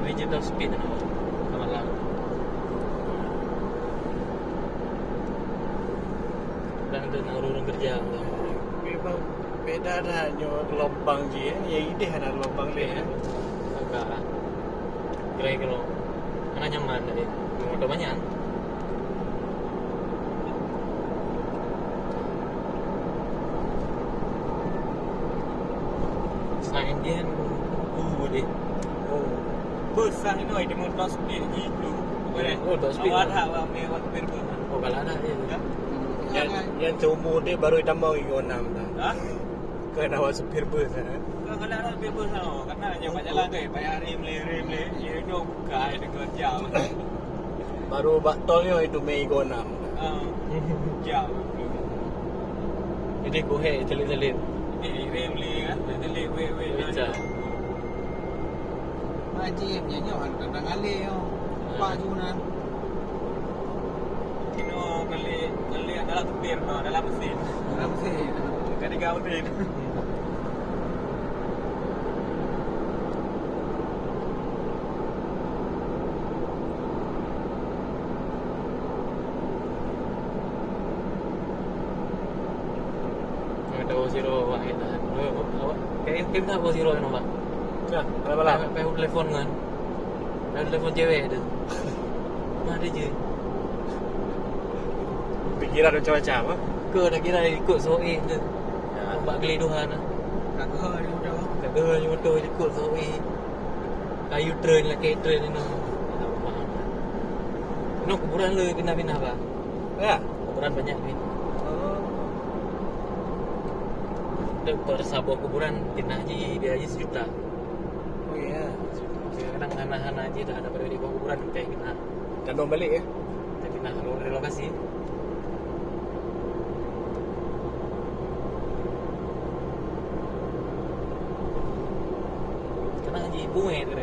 digital speed na naman lang. Dan itu nang kerja. Memang beda dah nyo gelombang je ya ide ada gelombang dia. Agak kira-kira mana nyaman tadi. Motor banyak. Selain dia deh. Oh. Besar itu ada motor speed itu. Motor speed. Awak tak awak mewah berber. Oh kalau ada dia. Yang seumur dia baru tambah ikonan dah. Ha? Kena awak supir bus ha. Kalau ada bebas sana, karena hanya banyak jalan ke, bayar rem le, dia no buka dengan jam. Baru bak tolnya itu mei ikonan. Jam. Jadi gue telit-telit. Ini rem le kan, telit we. Bisa. Majib nyanyi tentang alih yo. Pajunan. Kino kali adalah tupir, no, dalam mesin. Dalam sih. Kan digautin. Ada Zero Pak kita. Awak kayak tim tak Zero yang nombak. Nah, kenapa lah? Pe telepon kan. Dan telepon cewek itu. Ada je. Pikiran ada cuaca apa? Ke dah kira ikut soe tu. Nombak geleduhan ah. Kagak dia udah. Kagak ni motor ikut soe. Kayu train lah kayak train ni. No kuburan le pindah-pindah Pak. Ya. Kuburan banyak ni. Per sebuah kuburan pindah je dia aja sejuta. Oh iya. Kadang hana-hana aja dah ada pada di bawah kuburan kayak kita. Dan dong balik ya. Kita pindah relokasi. Karena haji bunga itu